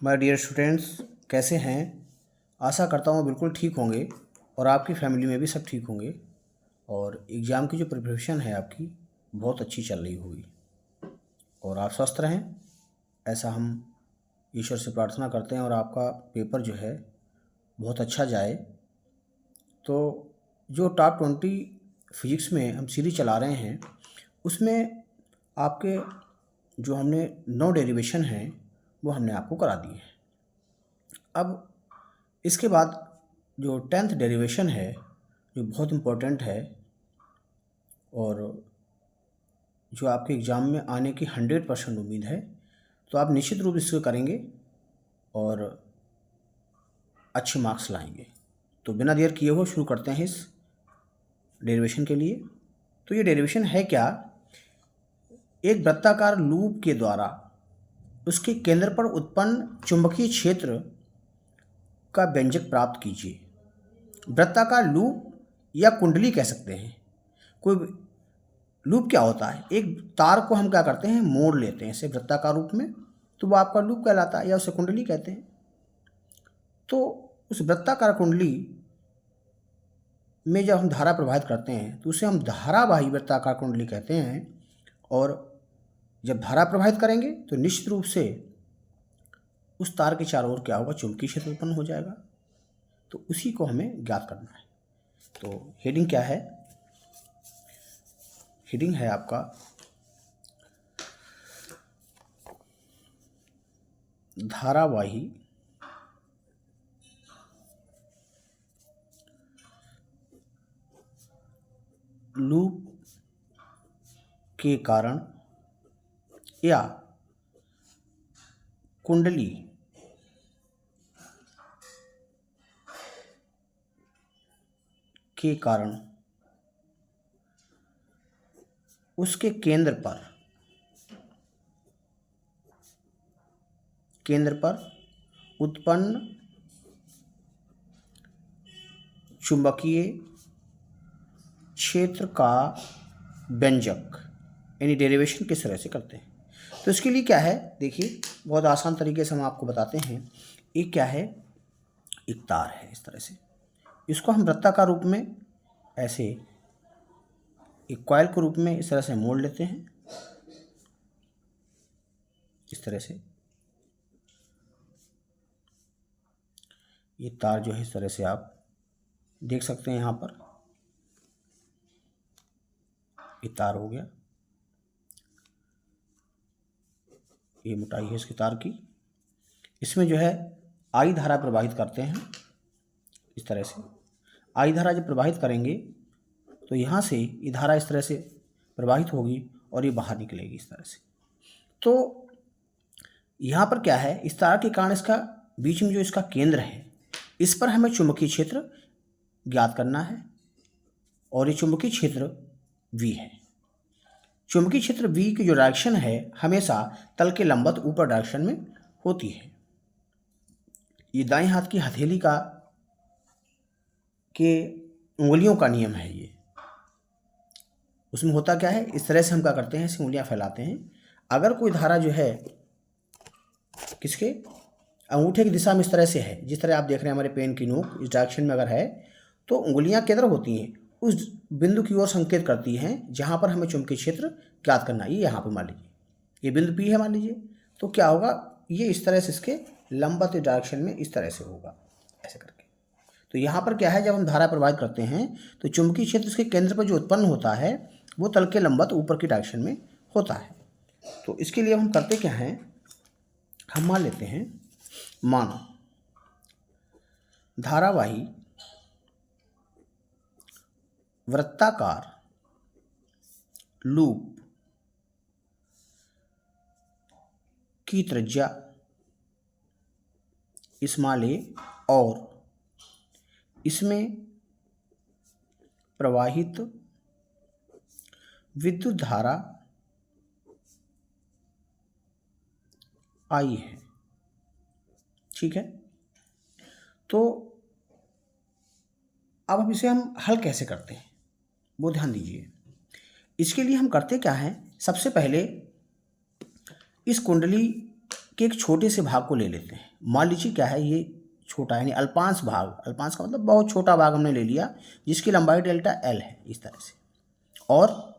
My dear students, कैसे हैं। आशा करता हूँ बिल्कुल ठीक होंगे और आपकी फैमिली में भी सब ठीक होंगे और एग्ज़ाम की जो प्रिपरेशन है आपकी बहुत अच्छी चल रही होगी और आप स्वस्थ रहें, ऐसा हम ईश्वर से प्रार्थना करते हैं और आपका पेपर जो है बहुत अच्छा जाए। तो जो टॉप 20 फिजिक्स में हम सीरीज चला रहे हैं उसमें आपके जो हमने 9 डेरिवेशन हैं वो हमने आपको करा दिए हैं। अब इसके बाद जो 10th डेरिवेशन है जो बहुत इम्पोर्टेंट है और जो आपके एग्ज़ाम में आने की 100% उम्मीद है, तो आप निश्चित रूप से इसको करेंगे और अच्छे मार्क्स लाएंगे। तो बिना देर किए हुए शुरू करते हैं इस डेरिवेशन के लिए। तो ये डेरिवेशन है क्या? एक वृत्ताकार लूप के द्वारा उसके केंद्र पर उत्पन्न चुंबकीय क्षेत्र का व्यंजक प्राप्त कीजिए। वृत्ताकार लूप या कुंडली कह सकते हैं। कोई लूप क्या होता है? एक तार को हम क्या करते हैं, मोड़ लेते हैं इसे वृत्ताकार रूप में, तो वो आपका लूप कहलाता है या उसे कुंडली कहते हैं। तो उस वृत्ताकार कुंडली में जब हम धारा प्रवाहित करते हैं तो उसे हम धारावाही वृत्ताकार कुंडली कहते हैं। और जब धारा प्रवाहित करेंगे तो निश्चित रूप से उस तार के चारों ओर क्या होगा, चुंबकीय क्षेत्र उत्पन्न हो जाएगा। तो उसी को हमें ज्ञात करना है। तो हेडिंग क्या है? हेडिंग है आपका धारावाही लूप के कारण या कुंडली के कारण उसके केंद्र पर उत्पन्न चुंबकीय क्षेत्र का व्यंजक यानी डेरिवेशन किस तरह से करते हैं। तो इसके लिए क्या है, देखिए बहुत आसान तरीके से हम आपको बताते हैं। एक क्या है, एक तार है इस तरह से, इसको हम वृत्ताकार रूप में ऐसे एक कॉइल के रूप में इस तरह से मोड़ लेते हैं। इस तरह से ये तार जो है इस तरह से आप देख सकते हैं। यहाँ पर ये तार हो गया, ये मोटाई है इसकी तार की। इसमें जो है आई धारा प्रवाहित करते हैं इस तरह से। आई धारा जब प्रवाहित करेंगे तो यहाँ से ये धारा इस तरह से प्रवाहित होगी और ये बाहर निकलेगी इस तरह से। तो यहाँ पर क्या है, इस तार के कारण इसका बीच में जो इसका केंद्र है इस पर हमें चुंबकीय क्षेत्र ज्ञात करना है और ये चुंबकीय क्षेत्र V है। चुंबकीय क्षेत्र V की जो डायरेक्शन है हमेशा तल के लंबवत ऊपर डायरेक्शन में होती है। ये दाएं हाथ की हथेली का के उंगलियों का नियम है। ये उसमें होता क्या है, इस तरह से हम क्या करते हैं, ऐसी उंगलियां फैलाते हैं। अगर कोई धारा जो है किसके अंगूठे की दिशा में इस तरह से है, जिस तरह आप देख रहे हैं हमारे पेन की नोक इस डायरेक्शन में अगर है, तो उंगलियां किधर होती हैं, उस बिंदु की ओर संकेत करती हैं जहां पर हमें चुंबकीय क्षेत्र ज्ञात करना है। ये यहाँ पर मान लीजिए ये बिंदु P है मान लीजिए, तो क्या होगा, ये इस तरह से इसके लंबवत डायरेक्शन में इस तरह से होगा ऐसे करके। तो यहाँ पर क्या है, जब हम धारा प्रवाहित करते हैं तो चुंबकीय क्षेत्र इसके केंद्र पर जो उत्पन्न होता है वो तल के लंबवत ऊपर की डायरेक्शन में होता है। तो इसके लिए हम करते क्या हैं, हम मान लेते हैं, मानो धारावाही वृत्ताकार लूप की त्रिज्या स्मॉल a और इसमें प्रवाहित विद्युत धारा I है। ठीक है, तो अब इसे हम हल कैसे करते हैं वो ध्यान दीजिए। इसके लिए हम करते क्या हैं, सबसे पहले इस कुंडली के एक छोटे से भाग को ले लेते हैं मान लीजिए क्या है, ये छोटा है, यानी अल्पांश भाग, अल्पांश का मतलब बहुत छोटा भाग हमने ले लिया जिसकी लंबाई डेल्टा एल है इस तरह से, और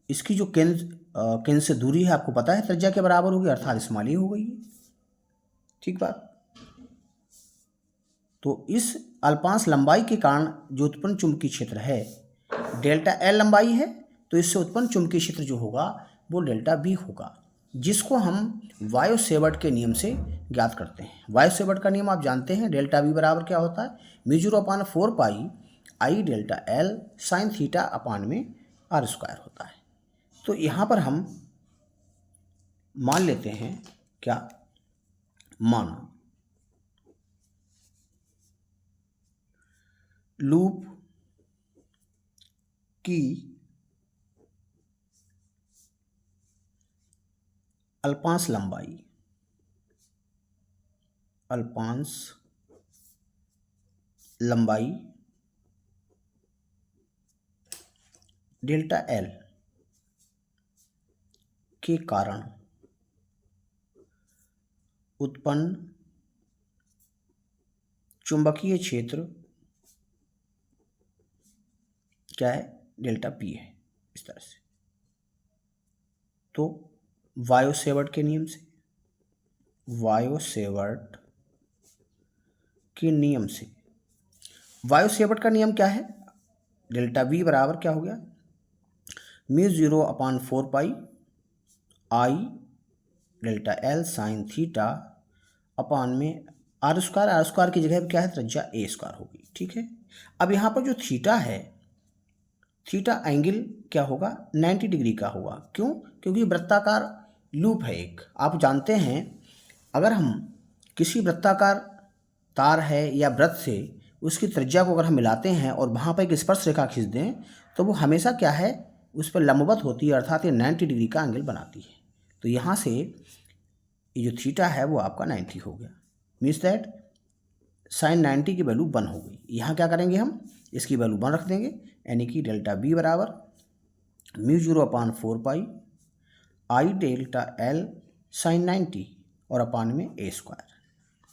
इसकी जो केंद्र से दूरी है आपको पता है त्रिज्या के बराबर होगी, अर्थात स्मॉल ए हो गई है। ठीक बात। तो इस अल्पांश लंबाई के कारण जो उत्पन्न चुंबकीय क्षेत्र है डेल्टा एल लंबाई है, तो इससे उत्पन्न चुंबकीय क्षेत्र जो होगा वो डेल्टा बी होगा, जिसको हम वायो सेवर्ट के नियम से ज्ञात करते हैं। वायो सेवर्ट का नियम आप जानते हैं, डेल्टा बी बराबर क्या होता है, μ0/4 I delta L sine theta upon में आर स्क्वायर होता है। तो यहाँ पर हम मान लेते हैं क्या, माना लूप की अल्पांश लंबाई डेल्टा एल के कारण उत्पन्न चुंबकीय क्षेत्र क्या है, डेल्टा पी है, इस तरह से। तो वायो सेवर्ट के नियम से, वायो सेवर्ट का नियम क्या है, डेल्टा वी बराबर क्या हो गया, μ0/4 I delta L sine theta upon में आर स्क्वायर की जगह पर क्या है, त्रिज्या ए स्क्वायर होगी। ठीक है। अब यहाँ पर जो थीटा है, थीटा एंगल क्या होगा, 90 डिग्री का होगा। क्यों? क्योंकि वृत्ताकार लूप है एक। आप जानते हैं अगर हम किसी वृत्ताकार तार है या वृत्त से उसकी त्रिज्या को अगर हम मिलाते हैं और वहाँ पर एक स्पर्श रेखा खींच दें तो वो हमेशा क्या है, उस पर लंबवत होती है, अर्थात ये 90 डिग्री का एंगल बनाती है। तो यहाँ से ये जो थीटा है वो आपका 90 हो गया, मीन्स दैट साइन 90 की वैल्यू 1 हो गई। यहाँ क्या करेंगे, हम इसकी वैल्यू 1 रख देंगे, यानी कि डेल्टा बी बराबर μ0/4 आई डेल्टा एल साइन 90 और अपान में ए स्क्वायर।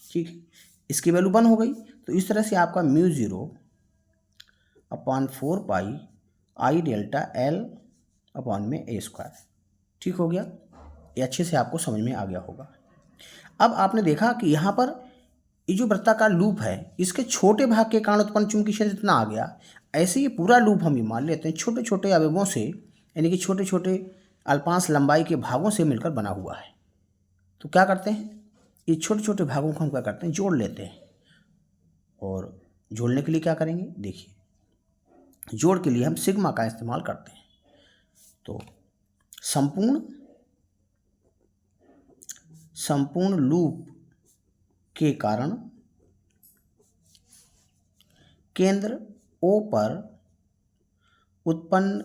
ठीक है, इसकी वैल्यू 1 हो गई। तो इस तरह से आपका μ0/4 आई डेल्टा एल अपान में ए स्क्वायर ठीक हो गया। ये अच्छे से आपको समझ में आ गया होगा। अब आपने देखा कि यहाँ पर ये जो वृत्ताकार लूप है इसके छोटे भाग के कारण उत्पन्न चुंबकीय क्षेत्र इतना आ गया। ऐसे ही पूरा लूप हम ये मान लेते हैं छोटे छोटे अवयवों से, यानी कि छोटे छोटे अल्पांश लंबाई के भागों से मिलकर बना हुआ है। तो क्या करते हैं, ये छोटे छोटे भागों को हम क्या करते हैं, जोड़ लेते हैं। और जोड़ने के लिए क्या करेंगे, देखिए जोड़ के लिए हम सिग्मा का इस्तेमाल करते हैं। तो संपूर्ण लूप के कारण केंद्र O पर उत्पन्न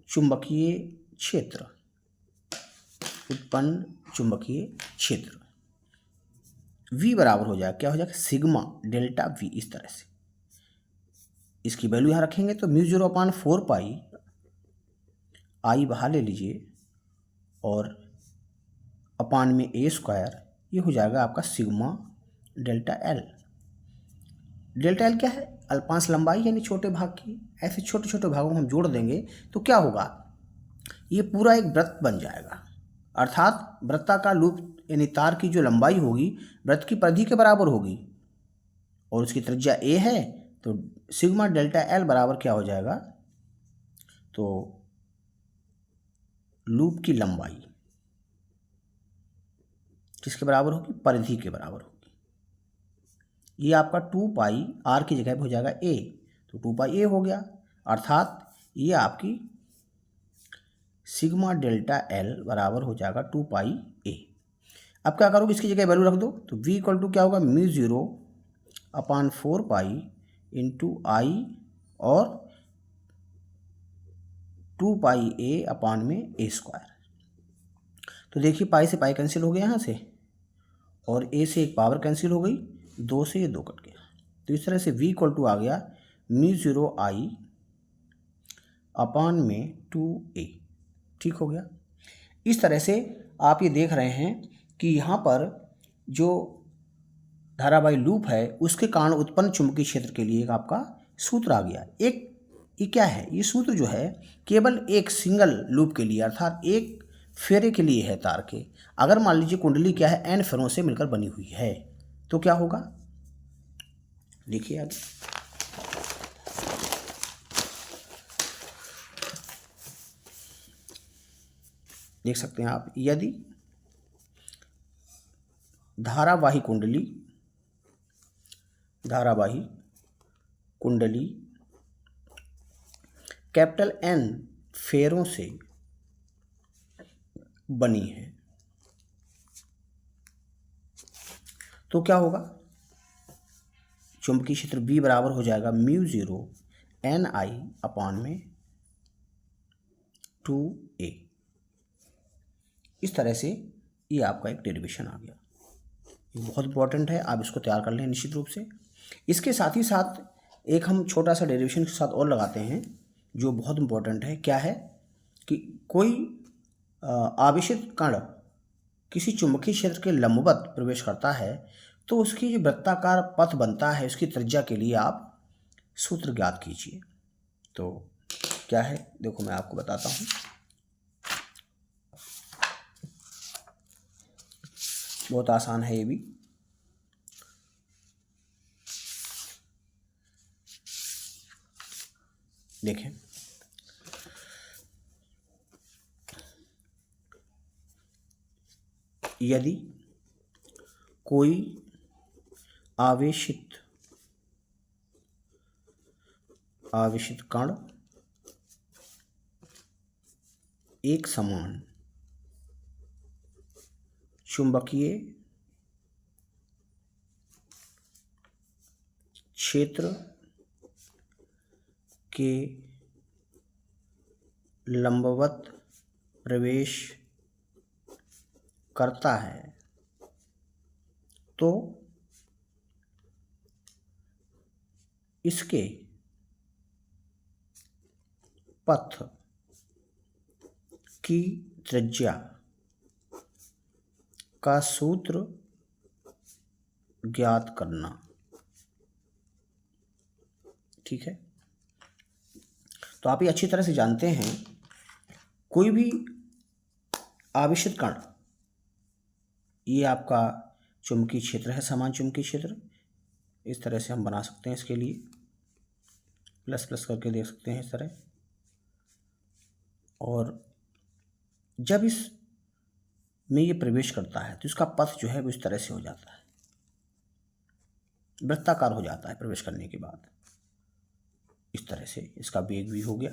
चुंबकीय क्षेत्र V बराबर हो जाएगा, क्या हो जाएगा, सिग्मा डेल्टा V। इस तरह से इसकी वैल्यू यहाँ रखेंगे तो μ0/4 आई बाहर ले लीजिए और अपान में ए स्क्वायर, ये हो जाएगा आपका sigma delta L. Delta L क्या है, अल्पांश लंबाई यानी छोटे भाग की। ऐसे छोटे छोटे भागों को हम जोड़ देंगे तो क्या होगा, ये पूरा एक वृत्त बन जाएगा। अर्थात वृत्ताकार लूप यानी तार की जो लंबाई होगी वृत्त की परिधि के बराबर होगी और उसकी त्रिज्या ए है, तो सिग्मा डेल्टा एल बराबर क्या हो जाएगा, तो लूप की लंबाई किसके बराबर होगी, परिधि के बराबर होगी। ये आपका 2π आर की जगह पे हो जाएगा ए, तो 2π ए हो गया। अर्थात ये आपकी सिग्मा डेल्टा एल बराबर हो जाएगा 2π ए। अब क्या करोगे, इसकी जगह वैल्यू रख दो, तो v इक्वल टू क्या होगा, μ0/4 इंटू आई और 2π ए अपान में ए स्क्वायर। तो देखिए पाई से पाई कैंसिल हो गया यहाँ से और ए से एक पावर कैंसिल हो गई, 2 से ये 2 कट गया। तो इस तरह से v इक्वल टू आ गया μ0I अपान में 2a। ठीक हो गया। इस तरह से आप ये देख रहे हैं कि यहाँ पर जो धारावाही लूप है उसके कारण उत्पन्न चुंबकीय क्षेत्र के लिए एक आपका सूत्र आ गया। एक ये क्या है, ये सूत्र जो है केवल एक सिंगल लूप के लिए अर्थात एक फेरे के लिए है तार के। अगर मान लीजिए कुंडली क्या है n फेरों से मिलकर बनी हुई है तो क्या होगा, देखिए आगे। देख सकते हैं आप, यदि धारावाही कुंडली कैपिटल N फेरों से बनी है तो क्या होगा, चुंबकीय क्षेत्र B बराबर हो जाएगा μ0 Ni अपॉन में 2a। इस तरह से ये आपका एक डेरिवेशन आ गया। ये बहुत इंपॉर्टेंट है, आप इसको तैयार कर लें निश्चित रूप से। इसके साथ ही साथ एक हम छोटा सा डेरिवेशन के साथ और लगाते हैं जो बहुत इंपॉर्टेंट है। क्या है कि कोई आवेशित कण किसी चुंबकीय क्षेत्र के लंबवत प्रवेश करता है तो उसकी जो वृत्ताकार पथ बनता है उसकी त्रिज्या के लिए आप सूत्र ज्ञात कीजिए। तो क्या है, देखो मैं आपको बताता हूँ। बहुत आसान है ये भी। देखें, यदि कोई आवेशित कण एक समान चुंबकीय क्षेत्र के लंबवत प्रवेश करता है तो इसके पथ की त्रिज्या का सूत्र ज्ञात करना। ठीक है, तो आप ये अच्छी तरह से जानते हैं, कोई भी आवेशित कण, ये आपका चुंबकीय क्षेत्र है, समान चुंबकीय क्षेत्र। इस तरह से हम बना सकते हैं, इसके लिए प्लस प्लस करके देख सकते हैं इस तरह। और जब इस में ये प्रवेश करता है तो इसका पथ जो है वो इस तरह से हो जाता है, वृत्ताकार हो जाता है प्रवेश करने के बाद। इस तरह से इसका वेग भी हो गया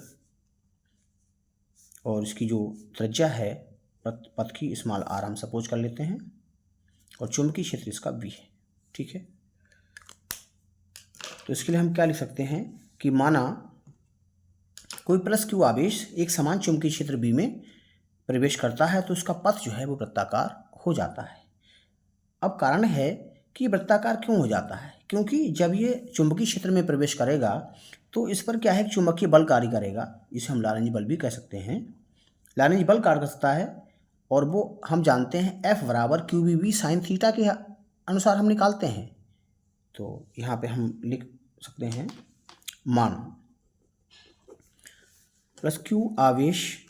और इसकी जो त्रिज्या है पथ की स्मॉल r हम सपोज कर लेते हैं और चुंबकीय क्षेत्र इसका v है। ठीक है, तो इसके लिए हम क्या लिख सकते हैं कि माना कोई प्लस q आवेश एक समान चुंबकीय क्षेत्र B में प्रवेश करता है तो उसका पथ जो है वो वृत्ताकार हो जाता है। अब कारण है कि वृत्ताकार क्यों हो जाता है, क्योंकि जब ये चुंबकीय क्षेत्र में प्रवेश करेगा तो इस पर क्या है, चुंबकीय बल कार्य करेगा। इसे हम लॉरेंज बल भी कह सकते हैं। लॉरेंज बल कार्य करता है और वो हम जानते हैं F बराबर QBV साइन थीटा के अनुसार हम निकालते हैं। तो यहाँ पे हम लिख सकते हैं मान प्लस Q आवेश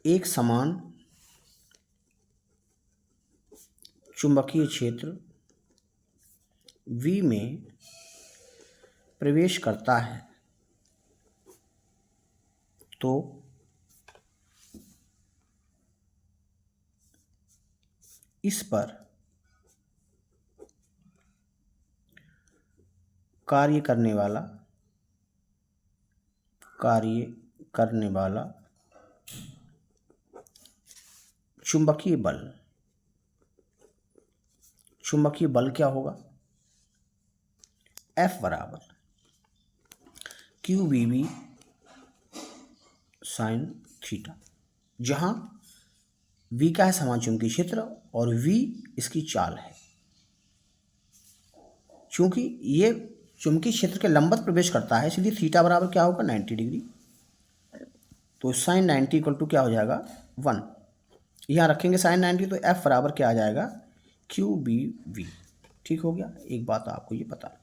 एक समान चुंबकीय क्षेत्र V में प्रवेश करता है तो इस पर कार्य करने वाला चुंबकीय बल क्या होगा, F बराबर QBV साइन थीटा, जहां V का है समान चुंबकीय क्षेत्र और V इसकी चाल है। चूंकि ये चुंबकीय क्षेत्र के लंबवत प्रवेश करता है इसलिए थीटा बराबर क्या होगा, 90 डिग्री। तो साइन 90 इक्वल टू क्या हो जाएगा 1। यहाँ रखेंगे साइन 90, तो F बराबर क्या आ जाएगा, क्यू बी वी। ठीक हो गया, एक बात आपको ये पता।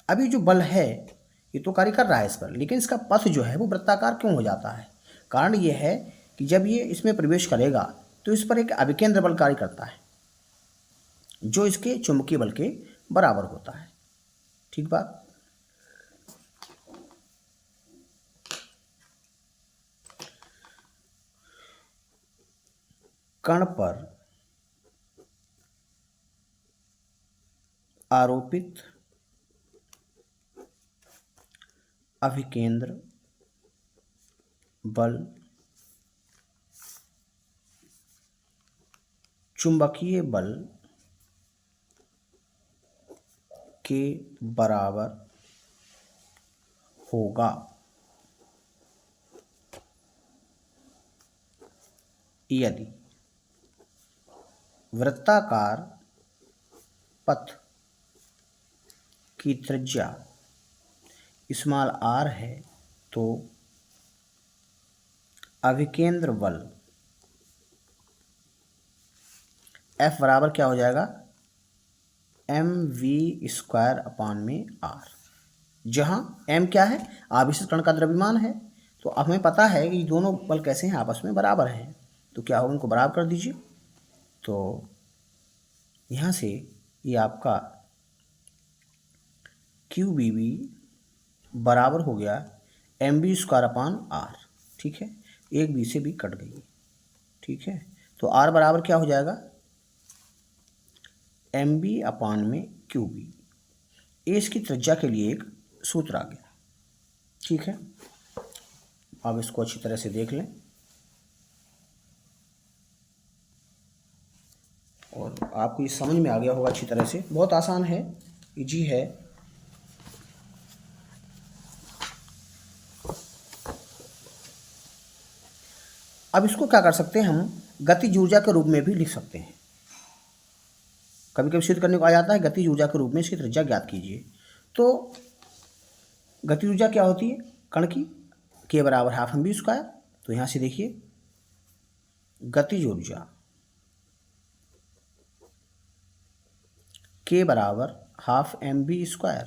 अभी जो बल है ये तो कार्य कर रहा है इस पर, लेकिन इसका पथ जो है वो वृत्ताकार क्यों हो जाता है? कारण ये है कि जब ये इसमें प्रवेश करेगा तो इस पर एक अभिकेंद्र बल कार्य करता है जो इसके चुंबकीय बल के बराबर होता है। ठीक बात। कण पर आरोपित अभिकेंद्र बल चुंबकीय बल के बराबर होगा यदि वृत्ताकार पथ की त्रिज्या स्मॉल r है तो अभिकेंद्र बल F बराबर क्या हो जाएगा, mv²/r, जहाँ m क्या है, आवेशित कण का द्रव्यमान है। तो अब हमें पता है कि दोनों बल कैसे हैं, आपस में बराबर हैं। तो क्या होगा, इनको बराबर कर दीजिए। तो यहाँ से ये आपका QBB बराबर हो गया mv²/r। ठीक है, एक बी से भी कट गई। ठीक है, तो r बराबर क्या हो जाएगा, mb/QB। ये इसकी त्रिज्या के लिए एक सूत्र आ गया। ठीक है, अब इसको अच्छी तरह से देख लें और आपको ये समझ में आ गया होगा अच्छी तरह से। बहुत आसान है, इजी है। अब इसको क्या कर सकते हैं, हम गतिज ऊर्जा के रूप में भी लिख सकते हैं। कभी कभी सिद्ध करने को आ जाता है गतिज ऊर्जा के रूप में इसकी त्रिज्या ज्ञात कीजिए। तो गतिज ऊर्जा क्या होती है कण की, के बराबर हाफ mv²। तो यहाँ से देखिए गतिज ऊर्जा के बराबर हाफ mv²।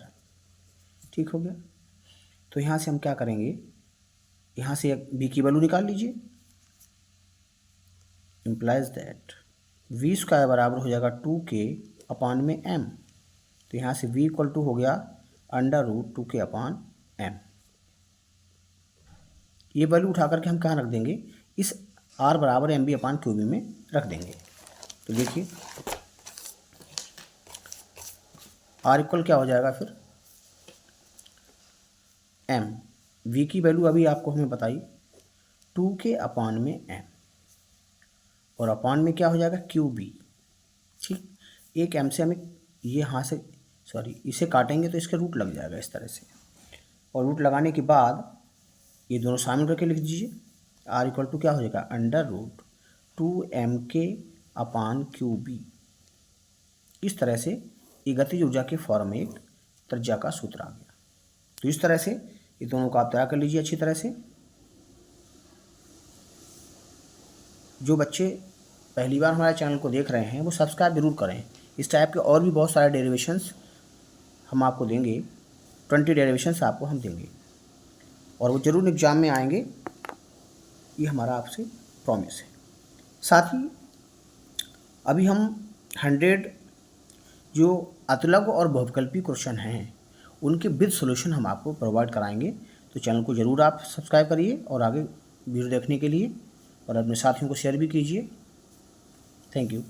ठीक हो गया। तो यहाँ से हम क्या करेंगे, यहाँ से v की वैल्यू निकाल लीजिए। इम्प्लाइज दैट v² बराबर हो जाएगा 2k/m। तो यहाँ से v = हो गया √2k/m। ये वैल्यू उठा करके हम कहाँ रख देंगे, इस r बराबर mv/QB में रख देंगे। तो देखिए r इक्वल क्या हो जाएगा फिर, m, v की वैल्यू अभी आपको हमें बताई 2k/m, और अपान में क्या हो जाएगा QB। ठीक, एक m से हमें ये यहाँ से इसे काटेंगे तो इसके रूट लग जाएगा इस तरह से, और रूट लगाने के बाद ये दोनों शामिल करके लिख दीजिए। r = क्या हो जाएगा, √2mk/QB। इस तरह से ये गतिज ऊर्जा के फॉर्म में एक त्रिज्या का सूत्र आ गया। तो इस तरह से ये दोनों को आप तैयार कर लीजिए अच्छी तरह से। जो बच्चे पहली बार हमारे चैनल को देख रहे हैं वो सब्सक्राइब जरूर करें। इस टाइप के और भी बहुत सारे डेरिवेशंस हम आपको देंगे, 20 डेरिवेशंस आपको हम देंगे, और वो जरूर एग्ज़ाम में आएंगे, ये हमारा आपसे प्रॉमिस है। साथ ही अभी हम 100 जो अतिलघु और बहुविकल्पी क्वेश्चन हैं उनके विद सॉल्यूशन हम आपको प्रोवाइड कराएंगे। तो चैनल को ज़रूर आप सब्सक्राइब करिए और आगे वीडियो देखने के लिए, और अपने साथियों को शेयर भी कीजिए। Thank you.